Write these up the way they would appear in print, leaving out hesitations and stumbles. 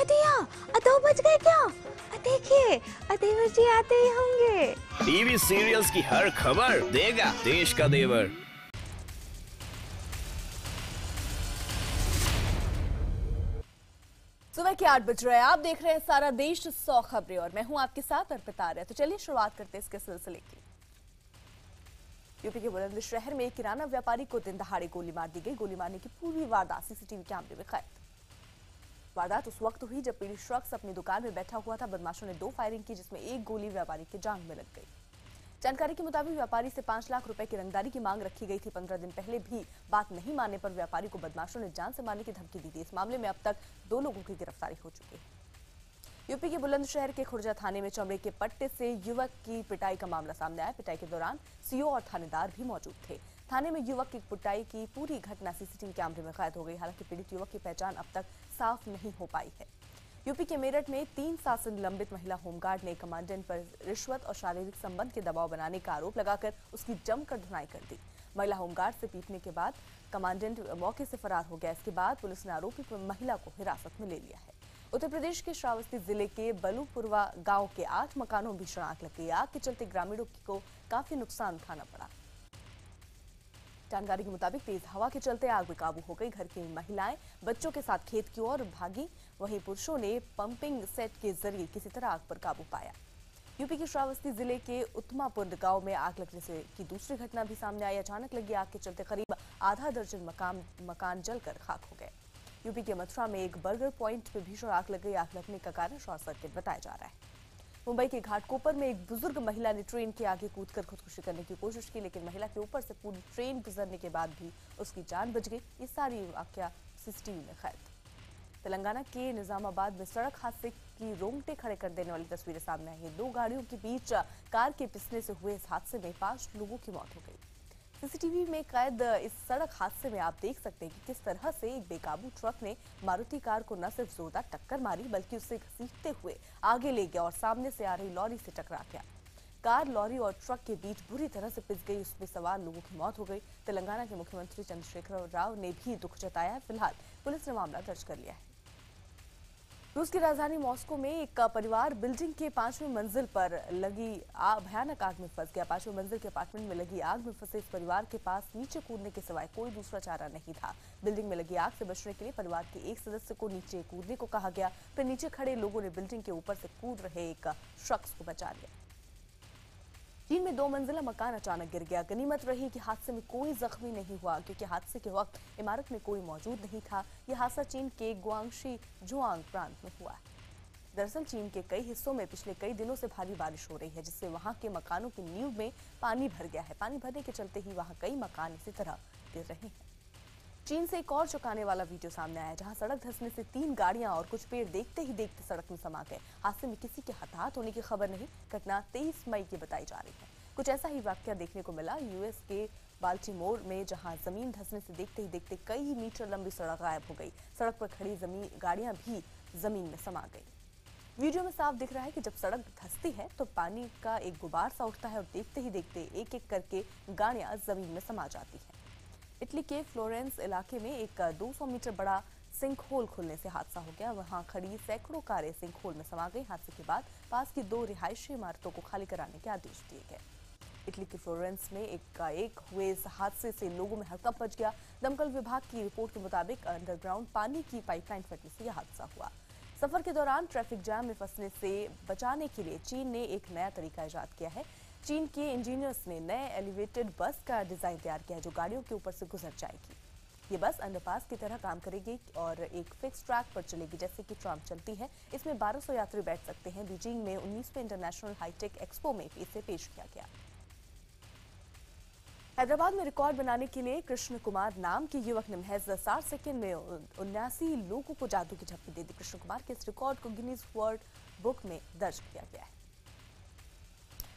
दिया, 2 बज गए क्या? देखिए, देवर जी आते ही होंगे। टीवी सीरियल्स की हर खबर देगा देश का देवर। सुबह के 8 बज रहे हैं। आप देख रहे हैं सारा देश 100 खबरें और मैं हूं आपके साथ अर्पिता आर्य। तो चलिए शुरुआत करते हैं इसके सिलसिले की। यूपी के बुलंदशहर में एक किराना व्यापारी को दिन दहाड़े गोली मार दी गई। गोली मारने की पूरी वारदात सीसीटीवी कैमरे में कैद। वारदात उस वक्त हुई जब पीड़ित शख्स अपनी दुकान में बैठा हुआ था। बदमाशों ने 2 फायरिंग की, जिसमें एक गोली व्यापारी की जांघ में लग गई। जानकारी के मुताबिक व्यापारी से 5 लाख रुपए की रंगदारी की मांग रखी गई थी। 15 दिन पहले भी बात नहीं मानने पर व्यापारी को बदमाशों ने जान से मारने की धमकी दी थी। इस मामले में अब तक 2 लोगों की गिरफ्तारी हो चुकी है। यूपी के बुलंदशहर के खुर्जा थाने में चमड़े के पट्टे से युवक की पिटाई का मामला सामने आया। पिटाई के दौरान सीओ और थानेदार भी मौजूद थे। थाने में युवक की पिटाई की पूरी घटना सीसीटीवी कैमरे में कैद हो गई। हालांकि पीड़ित युवक की पहचान अब तक साफ नहीं हो पाई है। यूपी के मेरठ में 3 साल से निलंबित महिला होमगार्ड ने कमांडेंट पर रिश्वत और शारीरिक संबंध के दबाव बनाने का आरोप लगाकर उसकी जमकर धुनाई कर दी। महिला होमगार्ड से पीटने के बाद कमांडेंट मौके से फरार हो गया। इसके बाद पुलिस ने आरोपी महिला को हिरासत में ले लिया है। उत्तर प्रदेश के श्रावस्ती जिले के बलूपुरवा गांव के 8 मकानों में भीषण आग लग गई। आग के चलते ग्रामीणों को काफी नुकसान उठाना पड़ा। जानकारी के मुताबिक तेज हवा के चलते आग बेकाबू हो गई। घर की महिलाएं बच्चों के साथ खेत की ओर भागी। वहीं पुरुषों ने पंपिंग सेट के जरिए किसी तरह आग पर काबू पाया। यूपी के श्रावस्ती जिले के उत्मापुर गांव में आग लगने से की दूसरी घटना भी सामने आई। अचानक लगी आग के चलते करीब आधा दर्जन मकान जलकर खाक हो गए। यूपी के मथुरा में एक बर्गर पॉइंट पे भीषण आग लग गई। आग लगने का कारण शॉर्ट सर्किट बताया जा रहा है। मुंबई के घाटकोपर में एक बुजुर्ग महिला ने ट्रेन के आगे कूदकर खुदकुशी करने की कोशिश की, लेकिन महिला के ऊपर से पूरी ट्रेन गुजरने के बाद भी उसकी जान बच गई। ये सारी वाकया सीसीटीवी में कैद। तेलंगाना के निजामाबाद में सड़क हादसे की रोंगटे खड़े कर देने वाली तस्वीरें सामने आई है। 2 गाड़ियों के बीच कार के पिसने से हुए इस हादसे में 5 लोगों की मौत हो गई। सीसीटीवी में कैद इस सड़क हादसे में आप देख सकते हैं कि किस तरह से एक बेकाबू ट्रक ने मारुति कार को न सिर्फ जोरदार टक्कर मारी, बल्कि उसे घसीटते हुए आगे ले गया और सामने से आ रही लॉरी से टकरा गया। कार, लॉरी और ट्रक के बीच बुरी तरह से पिस गई। उसमें सवार लोगों की मौत हो गई। तेलंगाना के मुख्यमंत्री चंद्रशेखर राव ने भी दुख जताया है। फिलहाल पुलिस ने मामला दर्ज कर लिया है। रूस की राजधानी मॉस्को में एक परिवार बिल्डिंग के 5वीं मंजिल पर लगी भयानक आग में फंस गया। 5वीं मंजिल के अपार्टमेंट में लगी आग में फंसे इस परिवार के पास नीचे कूदने के सिवाय कोई दूसरा चारा नहीं था। बिल्डिंग में लगी आग से बचने के लिए परिवार के एक सदस्य को नीचे कूदने को कहा गया। फिर नीचे खड़े लोगों ने बिल्डिंग के ऊपर से कूद रहे एक शख्स को बचा लिया। चीन में 2 मंजिला मकान अचानक गिर गया। गनीमत रही कि हादसे में कोई जख्मी नहीं हुआ, क्योंकि हादसे के वक्त इमारत में कोई मौजूद नहीं था। यह हादसा चीन के गुआंगशी जुआंग प्रांत में हुआ है। दरअसल चीन के कई हिस्सों में पिछले कई दिनों से भारी बारिश हो रही है, जिससे वहां के मकानों की नींव में पानी भर गया है। पानी भरने के चलते ही वहां कई मकान इसी तरह गिर रहे हैं। चीन से एक और चौंकाने वाला वीडियो सामने आया, जहां सड़क धंसने से 3 गाड़ियां और कुछ पेड़ देखते ही देखते सड़क में समा गए। हादसे में किसी के हताहत होने की खबर नहीं। घटना 23 मई की बताई जा रही है। कुछ ऐसा ही वाकया देखने को मिला यूएस के बाल्टीमोर में, जहां जमीन धंसने से देखते ही देखते कई मीटर लंबी सड़क गायब हो गई। सड़क पर खड़ी गाड़ियां भी जमीन में समा गई। वीडियो में साफ दिख रहा है कि जब सड़क धंसती है तो पानी का एक गुबार सा उठता है और देखते ही देखते एक एक करके गाड़ियां जमीन में समा जाती हैं। इटली के फ्लोरेंस इलाके में एक 200 मीटर बड़ा सिंक होल खुलने से हादसा हो गया। वहां खड़ी सैकड़ों कारें सिंक होल में समा गई। हादसे के बाद पास की 2 रिहायशी इमारतों को खाली कराने के आदेश दिए गए। इटली के फ्लोरेंस में एक हुए इस हादसे से लोगों में हड़कंप मच गया। दमकल विभाग की रिपोर्ट के मुताबिक अंडरग्राउंड पानी की पाइपलाइन फटने से यह हादसा हुआ। सफर के दौरान ट्रैफिक जाम में फंसने से बचाने के लिए चीन ने एक नया तरीका इजाद किया है। चीन के इंजीनियर्स ने नए एलिवेटेड बस का डिजाइन तैयार किया है, जो गाड़ियों के ऊपर से गुजर जाएगी। ये बस अंडरपास की तरह काम करेगी और एक फिक्स ट्रैक पर चलेगी, जैसे कि ट्राम चलती है। इसमें 1200 यात्री बैठ सकते हैं। बीजिंग में 19वें इंटरनेशनल हाईटेक एक्सपो में इसे पेश किया गया। हैदराबाद में रिकॉर्ड बनाने के लिए कृष्ण कुमार नाम के युवक ने महज 60 सेकंड में 79 लोगों को जादू की झप्पी दे दी। कृष्ण कुमार के इस रिकॉर्ड को गिनीज वर्ल्ड बुक में दर्ज किया गया है।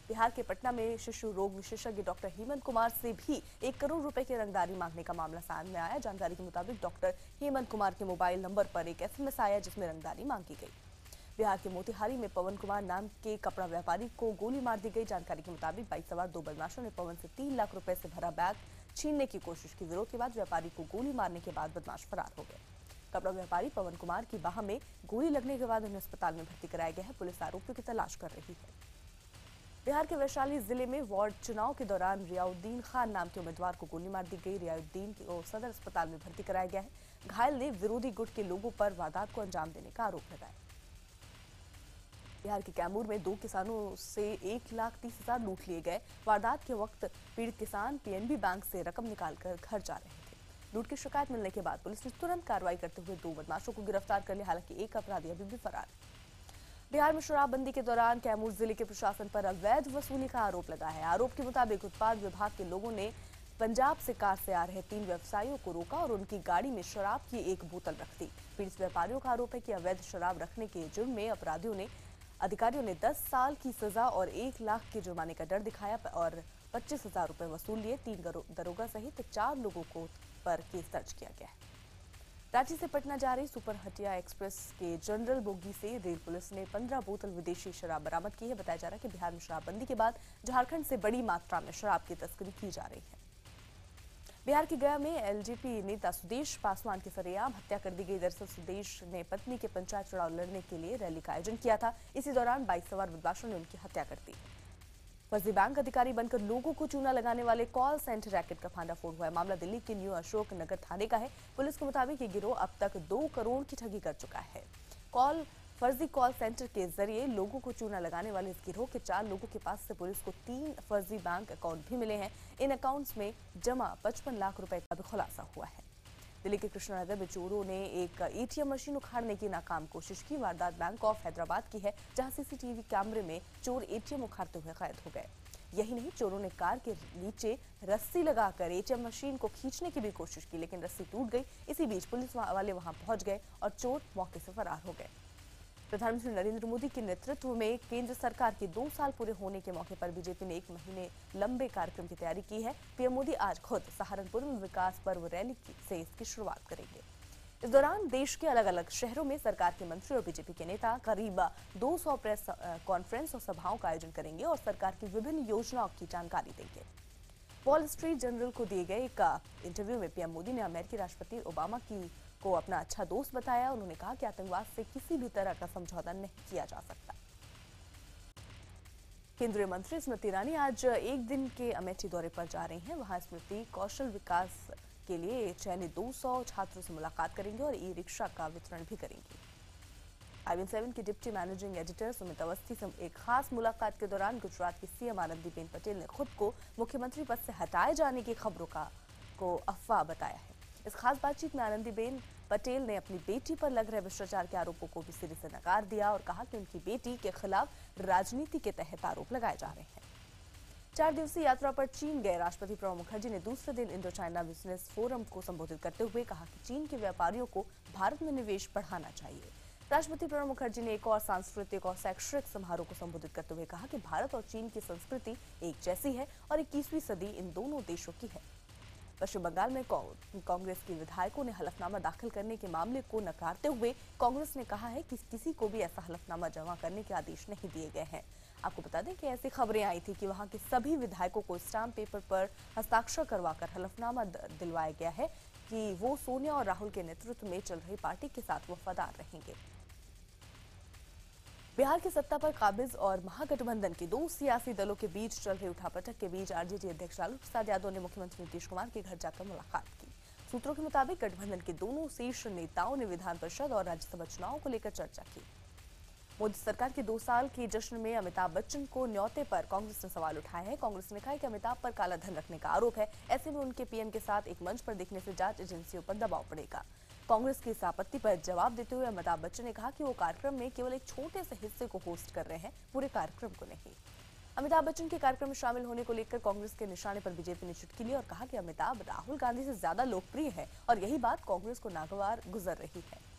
बिहार के पटना में शिशु रोग विशेषज्ञ डॉक्टर हेमंत कुमार से भी 1 करोड़ रुपए की रंगदारी मांगने का मामला सामने आया। जानकारी के मुताबिक डॉक्टर हेमंत कुमार के मोबाइल नंबर पर एक एसएमएस आया, जिसमें रंगदारी मांगी गई। बिहार के मोतिहारी में पवन कुमार नाम के कपड़ा व्यापारी को गोली मार दी गई। जानकारी के मुताबिक बाइक सवार 2 बदमाशों ने पवन से 3 लाख रुपए से भरा बैग छीनने की कोशिश की। विरोध के बाद व्यापारी को गोली मारने के बाद बदमाश फरार हो गए। कपड़ा व्यापारी पवन कुमार की बाह में गोली लगने के बाद उन्हें अस्पताल में भर्ती कराया गया है। पुलिस आरोपियों की तलाश कर रही है। बिहार के वैशाली जिले में वार्ड चुनाव के दौरान रियाउद्दीन खान नाम के उम्मीदवार को गोली मार दी गई। रियाउद्दीन को सदर अस्पताल में भर्ती कराया गया है। घायल ने विरोधी गुट के लोगों पर वारदात को अंजाम देने का आरोप लगाया। बिहार के कैमूर में 2 किसानों से 1,30,000 लूट लिए गए। वारदात के वक्त पीड़ित किसान पीएनबी बैंक से रकम निकालकर घर जा रहे थे। लूट की शिकायत मिलने के बाद पुलिस ने तुरंत कार्रवाई करते हुए 2 बदमाशों को गिरफ्तार कर लिया। हालांकि एक अपराधी अभी भी फरार है। बिहार में शराबबंदी के दौरान कैमूर जिले के प्रशासन पर अवैध वसूली का आरोप लगा है। आरोप के मुताबिक उत्पाद विभाग के लोगों ने पंजाब से कार से आ रहे 3 व्यवसायियों को रोका और उनकी गाड़ी में शराब की 1 बोतल रख दी। पीड़ित व्यापारियों का आरोप है कि अवैध शराब रखने के जुर्म में अधिकारियों ने 10 साल की सजा और 1 लाख के जुर्माने का डर दिखाया और 25,000 रुपए वसूल लिए। 3 दरोगा सहित 4 लोगों को पर केस दर्ज किया गया है। रांची से पटना जा रही सुपर हटिया एक्सप्रेस के जनरल बोगी से रेल पुलिस ने 15 बोतल विदेशी शराब बरामद की है। बताया जा रहा है कि बिहार में शराबबंदी के बाद झारखंड से बड़ी मात्रा में शराब की तस्करी की जा रही है। बिहार के गया में एलजेपी नेता सुदेश पासवान की सरेआम हत्या कर दी गई। दरअसल सुदेश ने पत्नी के पंचायत चुनाव लड़ने के लिए रैली का आयोजन किया था। इसी दौरान बाइक सवार बदमाशों ने उनकी हत्या कर दी। फर्जी बैंक अधिकारी बनकर लोगों को चूना लगाने वाले कॉल सेंटर रैकेट का फांडाफोड़ हुआ है। मामला दिल्ली के न्यू अशोक नगर थाने का है। पुलिस के मुताबिक ये गिरोह अब तक 2 करोड़ की ठगी कर चुका है। फर्जी कॉल सेंटर के जरिए लोगों को चूना लगाने वाले इस गिरोह के 4 लोगों के पास से पुलिस को 3 फर्जी बैंक अकाउंट भी मिले हैं। इन अकाउंट्स में जमा 55 लाख रुपए का भी खुलासा हुआ है। दिल्ली के कृष्णानगर में चोरों ने एक एटीएम मशीन उखाड़ने की नाकाम कोशिश की। वारदात बैंक ऑफ हैदराबाद की है, जहां सीसीटीवी कैमरे में चोर एटीएम उखाड़ते हुए कैद हो गए। यही नहीं, चोरों ने कार के नीचे रस्सी लगाकर एटीएम मशीन को खींचने की भी कोशिश की, लेकिन रस्सी टूट गई। इसी बीच पुलिस वाले वहां पहुंच गए और चोर मौके से फरार हो गए। प्रधानमंत्री नरेंद्र मोदी के नेतृत्व में केंद्र सरकार के 2 साल पूरे होने के मौके पर बीजेपी ने 1 महीने लंबे कार्यक्रम की तैयारी की है। पीएम मोदी आज खुद सहारनपुर में विकास पर्व रैली से इसकी शुरुआत करेंगे। इस दौरान देश के अलग अलग शहरों में सरकार के मंत्री और बीजेपी के नेता करीब 200 प्रेस कॉन्फ्रेंस और सभाओं का आयोजन करेंगे और सरकार की विभिन्न योजनाओं की जानकारी देंगे। वॉल स्ट्रीट जर्नल को दिए गए एक इंटरव्यू में पीएम मोदी ने अमेरिकी राष्ट्रपति ओबामा को अपना अच्छा दोस्त बताया। उन्होंने कहा कि आतंकवाद से किसी भी तरह का समझौता नहीं किया जा सकता। केंद्रीय मंत्री स्मृति ईरानी आज एक दिन के अमेठी दौरे पर जा रही हैं। वहां स्मृति कौशल विकास के लिए चयनित 200 छात्रों से मुलाकात करेंगे और ई रिक्शा का वितरण भी करेंगे। IVN7 की deputy managing editor Sumit Awasthi से एक खास मुलाकात के दौरान गुजरात की सीएम आनंदीबेन पटेल ने खुद को मुख्यमंत्री पद से हटाए जाने की खबरों को अफवाह बताया है। इस खास बातचीत में आनंदीबेन पटेल ने अपनी बेटी पर लग रहे भ्रष्टाचार के आरोपों को भी सिरे से नकार दिया और कहा कि उनकी बेटी के खिलाफ राजनीति के तहत आरोप लगाए जा रहे हैं। 4 दिवसीय यात्रा पर चीन गए राष्ट्रपति प्रणब मुखर्जी ने दूसरे दिन इंडो चाइना बिजनेस फोरम को संबोधित करते हुए कहा कि चीन के व्यापारियों को भारत में निवेश बढ़ाना चाहिए। राष्ट्रपति प्रणब मुखर्जी ने एक और सांस्कृतिक और शैक्षणिक समारोह को संबोधित करते हुए कहा कि भारत और चीन की संस्कृति एक जैसी है और 21वीं सदी इन दोनों देशों की है। पश्चिम बंगाल में कांग्रेस के विधायकों ने हलफनामा दाखिल करने के मामले को नकारते हुए कांग्रेस ने कहा है कि किसी को भी ऐसा हलफनामा जमा करने के आदेश नहीं दिए गए हैं। आपको बता दें कि ऐसी खबरें आई थी कि वहां के सभी विधायकों को स्टाम्प पेपर पर हस्ताक्षर करवाकर हलफनामा दिलवाया गया है कि वो सोनिया और राहुल के नेतृत्व में चल रही पार्टी के साथ वफादार रहेंगे। बिहार की सत्ता पर काबिज और महागठबंधन के 2 सियासी दलों के बीच चल रही उठापटक के बीच आरजेडी अध्यक्ष लालू प्रसाद यादव ने मुख्यमंत्री नीतीश कुमार के घर जाकर मुलाकात की। सूत्रों के मुताबिक गठबंधन के दोनों शीर्ष नेताओं ने विधान परिषद और राज्यसभा चुनाव को लेकर चर्चा की। मोदी सरकार के 2 साल के जश्न में अमिताभ बच्चन को न्योते पर कांग्रेस ने सवाल उठाए हैं। कांग्रेस ने कहा है कि अमिताभ पर काला धन रखने का आरोप है। ऐसे में उनके पीएम के साथ एक मंच पर दिखने से जांच एजेंसियों पर दबाव पड़ेगा। कांग्रेस की इस आपत्ति पर जवाब देते हुए अमिताभ बच्चन ने कहा कि वो कार्यक्रम में केवल एक छोटे से हिस्से को होस्ट कर रहे हैं, पूरे कार्यक्रम को नहीं। अमिताभ बच्चन के कार्यक्रम में शामिल होने को लेकर कांग्रेस के निशाने पर बीजेपी ने चुटकी ली और कहा कि अमिताभ राहुल गांधी से ज्यादा लोकप्रिय है और यही बात कांग्रेस को नागवार गुजर रही है।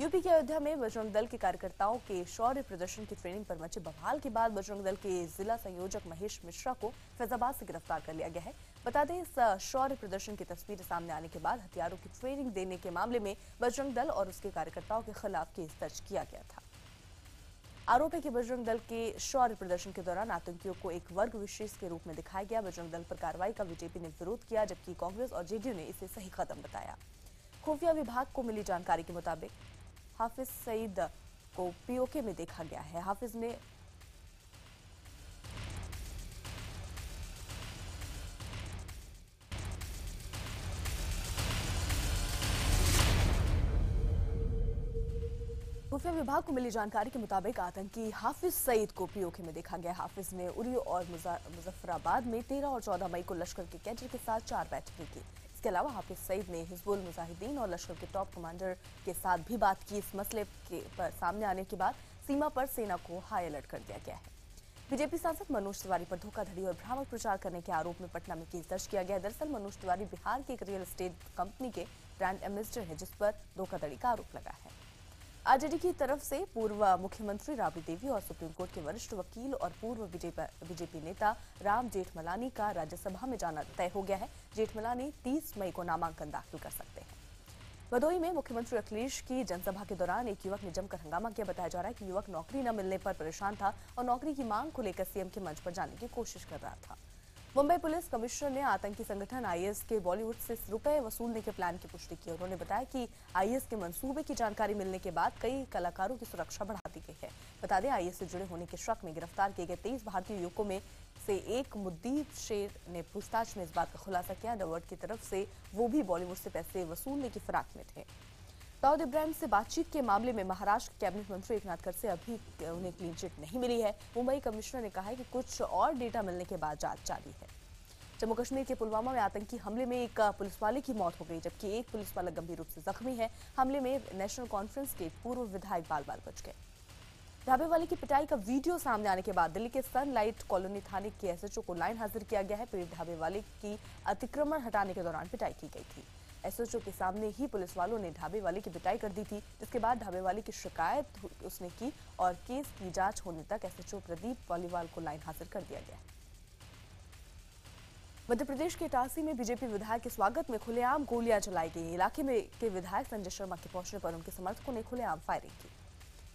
यूपी के अयोध्या में बजरंग दल के कार्यकर्ताओं के शौर्य प्रदर्शन की ट्रेनिंग पर मचे बवाल के बाद बजरंग दल के जिला संयोजक महेश मिश्रा को फैजाबाद से गिरफ्तार कर लिया गया है। बता दें, इस शौर्य प्रदर्शन की तस्वीरें सामने आने के बाद हथियारों की ट्रेनिंग देने के मामले में बजरंग दल और उसके कार्यकर्ताओं के खिलाफ केस दर्ज किया गया था। आरोप है कि बजरंग दल के शौर्य प्रदर्शन के दौरान आतंकियों को एक वर्ग विशेष के रूप में दिखाया गया। बजरंग दल पर कार्रवाई का बीजेपी ने विरोध किया, जबकि कांग्रेस और जेडीयू ने इसे सही कदम बताया। खुफिया विभाग को मिली जानकारी के मुताबिक हाफिज सईद को पीओके में देखा गया है। हाफिज ने खुफिया विभाग को मिली जानकारी के मुताबिक आतंकी हाफिज सईद को पीओके में देखा गया। हाफिज ने उरी और मुजफ्फराबाद में 13 और 14 मई को लश्कर के कैडर के साथ 4 बैठकें की। इसके अलावा हाफिज सईद ने हिजबुल मुजाहिदीन और लश्कर के टॉप कमांडर के साथ भी बात की। इस मसले पर सामने आने के बाद सीमा पर सेना को हाई अलर्ट कर दिया गया है। बीजेपी सांसद मनोज तिवारी पर धोखाधड़ी और भ्रामक प्रचार करने के आरोप में पटना में केस दर्ज किया गया। दरअसल मनोज तिवारी बिहार की एक रियल एस्टेट कंपनी के ब्रांड एम्बेसडर है, जिस पर धोखाधड़ी का आरोप लगा है। आरजेडी की तरफ से पूर्व मुख्यमंत्री राबड़ी देवी और सुप्रीम कोर्ट के वरिष्ठ वकील और पूर्व बीजेपी नेता राम जेठमलानी का राज्यसभा में जाना तय हो गया है। जेठमलानी 30 मई को नामांकन दाखिल कर सकते हैं। भदोही में मुख्यमंत्री अखिलेश की जनसभा के दौरान एक युवक ने जमकर हंगामा किया। बताया जा रहा है कि युवक नौकरी न मिलने पर परेशान था और नौकरी की मांग को लेकर सीएम के मंच पर जाने की कोशिश कर रहा था। मुंबई पुलिस कमिश्नर ने आतंकी संगठन आईएस के बॉलीवुड से रुपए वसूलने के प्लान की पुष्टि की। उन्होंने बताया कि आईएस के मंसूबे की जानकारी मिलने के बाद कई कलाकारों की सुरक्षा बढ़ा दी गई है। बता दें, आईएस से जुड़े होने के शक में गिरफ्तार किए गए 23 भारतीय युवकों में से एक मुद्दीब शेर ने पूछताछ में इस बात का खुलासा किया। अंडरवर्ल्ड की तरफ से वो भी बॉलीवुड से पैसे वसूलने की फिराक में थे। दाऊद इब्राहिम से बातचीत के मामले में महाराष्ट्र कैबिनेट मंत्री एकनाथ खड़से से अभी उन्हें क्लीन चिट नहीं मिली है। मुंबई कमिश्नर ने कहा है कि कुछ और डेटा मिलने के बाद जांच जारी है। जम्मू कश्मीर के पुलवामा में आतंकी हमले में एक पुलिसवाले की मौत हो गई, जबकि एक पुलिसवाला गंभीर रूप से जख्मी है। हमले में नेशनल कॉन्फ्रेंस के पूर्व विधायक बाल बाल बच गए। ढाबे वाले की पिटाई का वीडियो सामने आने के बाद दिल्ली के सनलाइट कॉलोनी थाने के एसएचओ को लाइन हाजिर किया गया है। पीड़ित ढाबे वाले की अतिक्रमण हटाने के दौरान पिटाई की गई थी। एसएचओ के सामने ही पुलिस वालों ने ढाबे वाले की पिटाई कर दी थी, जिसके बाद ढाबे वाले की शिकायत उसने की और केस की जांच होने तक एसएचओ प्रदीप पॉलीवाल को लाइन हाजिर कर दिया गया। मध्य प्रदेश के इटारसी में बीजेपी विधायक के स्वागत में खुलेआम गोलियां चलाई गई। इलाके में के विधायक संजय शर्मा के पहुंचने पर उनके समर्थकों ने खुलेआम फायरिंग की।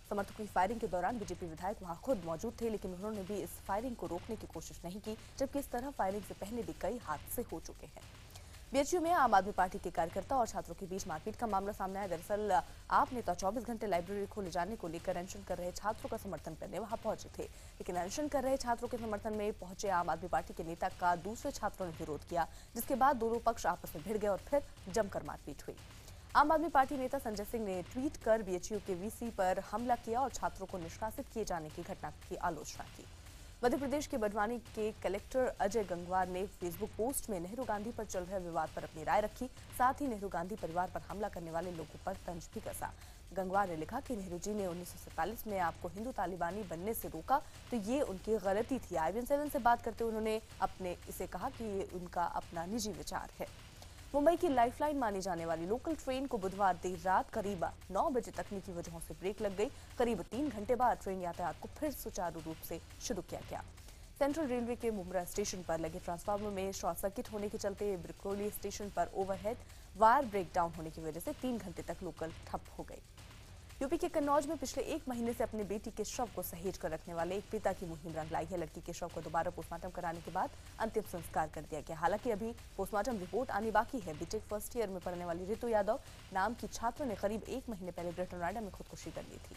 समर्थकों की फायरिंग के दौरान बीजेपी विधायक वहां खुद मौजूद थे, लेकिन उन्होंने भी इस फायरिंग को रोकने की कोशिश नहीं की, जबकि इस तरह फायरिंग से पहले भी कई हादसे हो चुके हैं। बीएचयू में आम आदमी पार्टी के कार्यकर्ता और छात्रों के बीच मारपीट का मामला सामने आया। दरअसल आप नेता 24 घंटे लाइब्रेरी खोले जाने को लेकर अनशन कर रहे छात्रों का समर्थन करने वहां पहुंचे थे, लेकिन अनशन कर रहे छात्रों के समर्थन में पहुंचे आम आदमी पार्टी के नेता का दूसरे छात्रों ने विरोध किया, जिसके बाद दोनों पक्ष आपस में भिड़ गए और फिर जमकर मारपीट हुई। आम आदमी पार्टी नेता संजय सिंह ने ट्वीट कर बीएचयू के वीसी पर हमला किया और छात्रों को निष्कासित किए जाने की घटना की आलोचना की। मध्य प्रदेश के बड़वानी के कलेक्टर अजय गंगवार ने फेसबुक पोस्ट में नेहरू गांधी पर चल रहे विवाद पर अपनी राय रखी। साथ ही नेहरू गांधी परिवार पर हमला करने वाले लोगों पर तंज भी कसा। गंगवार ने लिखा कि नेहरू जी ने 1947 में आपको हिंदू तालिबानी बनने से रोका, तो ये उनकी गलती थी। IBN7 से बात करते हुए उन्होंने अपने इसे कहा कि ये उनका अपना निजी विचार है। मुंबई की लाइफलाइन मानी जाने वाली लोकल ट्रेन को बुधवार देर रात करीब 9 बजे तकनीकी वजहों से ब्रेक लग गई। करीब 3 घंटे बाद ट्रेन यातायात को फिर सुचारू रूप से शुरू किया गया। सेंट्रल रेलवे के मुमरा स्टेशन पर लगे ट्रांसफार्मर में शॉर्ट सर्किट होने के चलते ब्रिकोली स्टेशन पर ओवरहेड वायर ब्रेकडाउन होने की वजह से 3 घंटे तक लोकल ठप हो गई। यूपी के कन्नौज में पिछले 1 महीने से अपनी बेटी के शव को सहेज कर रखने वाले एक पिता की मुहिम रंग लाई है। लड़की के शव को दोबारा पोस्टमार्टम कराने के बाद अंतिम संस्कार कर दिया गया। हालांकि अभी पोस्टमार्टम रिपोर्ट आनी बाकी है। बीटेक फर्स्ट ईयर में पढ़ने वाली रितु यादव नाम की छात्र ने करीब 1 महीने पहले ग्रेटर नोएडा में खुदकुशी कर ली थी।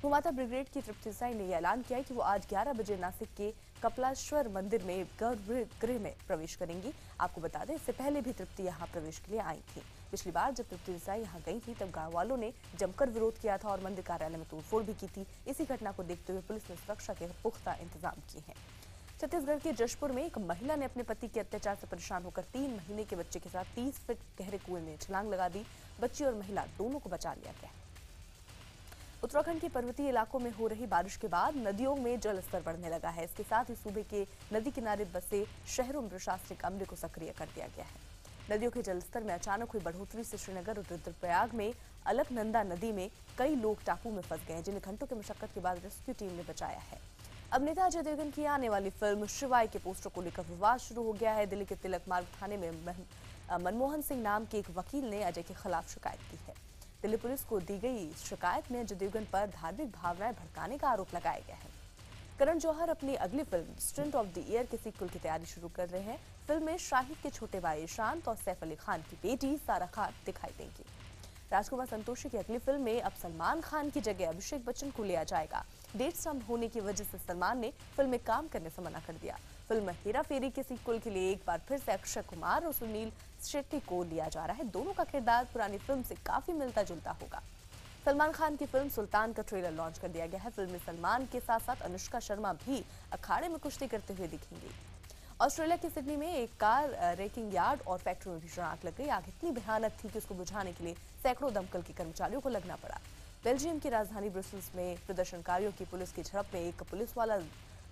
भूमाता ब्रिगेड की तृप्ति देसाई ने यह ऐलान किया है कि वो आज 11 बजे नासिक के कपिलेश्वर मंदिर में गर्भगृह में प्रवेश करेंगी। आपको बता दें, इससे पहले भी तृप्ति यहाँ प्रवेश के लिए आई थी। पिछली बार जब तृप्ति देसाई यहाँ गई थी तब गांव वालों ने जमकर विरोध किया था और मंदिर कार्यालय में तोड़फोड़ भी की थी। इसी घटना को देखते हुए पुलिस ने सुरक्षा के पुख्ता इंतजाम किए हैं। छत्तीसगढ़ के जशपुर में एक महिला ने अपने पति के अत्याचार से परेशान होकर 3 महीने के बच्चे के साथ 30 फीट गहरे कुएं में छलांग लगा दी। बच्ची और महिला दोनों को बचा लिया गया। उत्तराखंड के पर्वतीय इलाकों में हो रही बारिश के बाद नदियों में जल स्तर बढ़ने लगा है। इसके साथ ही सूबे के नदी किनारे बसे शहरों में प्रशासनिक अमले को सक्रिय कर दिया गया है। नदियों के जलस्तर में अचानक हुई बढ़ोतरी से श्रीनगर और रुद्रप्रयाग में अलकनंदा नदी में कई लोग टापू में फंस गए हैं, जिन्हें घंटों की मशक्कत के बाद रेस्क्यू टीम ने बचाया है। अभिनेता अजय देवगन की आने वाली फिल्म शिवाय के पोस्टर को लेकर विवाद शुरू हो गया है। दिल्ली के तिलक मार्ग थाने में मनमोहन सिंह नाम के एक वकील ने अजय के खिलाफ शिकायत की है। दिल्ली पुलिस को दी गई शिकायत में अजय देवगन पर धार्मिक भावनाएं भड़काने का आरोप लगाया गया है। करण जौहर अपनी अगली film student of the year के सीक्वल की तैयारी शुरू कर रहे हैं। फिल्म में शाहिद के छोटे भाई ईशांत और सैफ अली खान की बेटी सारा खान दिखाई देंगी। राजकुमार संतोषी की अगली फिल्म में अब सलमान खान की जगह अभिषेक बच्चन को लिया जाएगा। डेट्स कम होने की वजह से सलमान ने फिल्म में काम करने से मना कर दिया। फिल्म हेरा फेरी के सीक्वल के लिए एक बार फिर से अक्षय कुमार और सुनील शेट्टी को लिया जा रहा है। दोनों का किरदार पुरानी फिल्म से काफी मिलता जुलता होगा। सलमान खान की फिल्म सुल्तान का ट्रेलर लॉन्च कर दिया गया है। फिल्म में सलमान के साथ साथ अनुष्का शर्मा भी अखाड़े में कुश्ती करते हुए दिखेंगी। ऑस्ट्रेलिया की सिडनी में एक कार रेकिंग यार्ड और फैक्ट्री में भीषण आग लग गई। आग इतनी भयानक थी कि उसको बुझाने के लिए सैकड़ों दमकल के कर्मचारियों को लगना पड़ा। बेल्जियम की राजधानी ब्रसेल्स में प्रदर्शनकारियों की पुलिस की झड़प में एक पुलिस वाला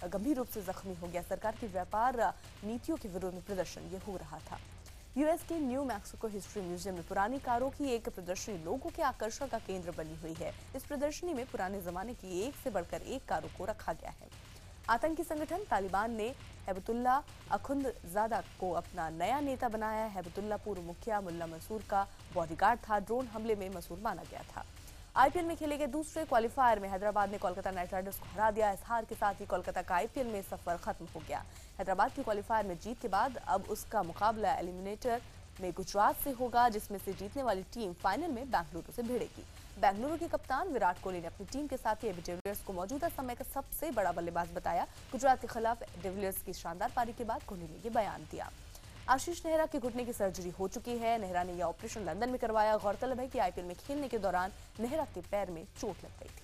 गंभीर रूप से जख्मी हो गया। सरकार की व्यापार नीतियों के विरोध में प्रदर्शन ये हो रहा था। यूएस के न्यू मैक्सिको हिस्ट्री म्यूजियम में पुरानी कारों की एक प्रदर्शनी लोगों के आकर्षण का केंद्र बनी हुई है। इस प्रदर्शनी में पुराने जमाने की एक से बढ़कर एक कारों को रखा गया है। आतंकी संगठन तालिबान ने हैबतुल्ला अखुंदजादा को अपना नया नेता बनाया। हैबतुल्ला पूर्व मुखिया मुल्ला मंसूर का बॉडीगार्ड था। ड्रोन हमले में मंसूर माना गया था। आईपीएल में खेले गए दूसरे क्वालिफायर में हैदराबाद ने कोलकाता नाइट राइडर्स को हरा दिया। इस हार के साथ ही कोलकाता का आईपीएल में सफर खत्म हो गया। हैदराबाद की क्वालिफायर में जीत के बाद अब उसका मुकाबला एलिमिनेटर में गुजरात से होगा, जिसमें से जीतने वाली टीम फाइनल में बेंगलुरु से भिड़ेगी। बेंगलुरु के कप्तान विराट कोहली ने अपनी टीम के साथ ही एबी डिविलियर्स को मौजूदा समय का सबसे बड़ा बल्लेबाज बताया। गुजरात के खिलाफ डिविलियर्स की शानदार पारी के बाद कोहली ने ये बयान दिया। आशीष नेहरा के घुटने की सर्जरी हो चुकी है। नेहरा ने यह ऑपरेशन लंदन में करवाया। गौरतलब है कि आईपीएल में खेलने के दौरान नेहरा के पैर में चोट लग गई थी।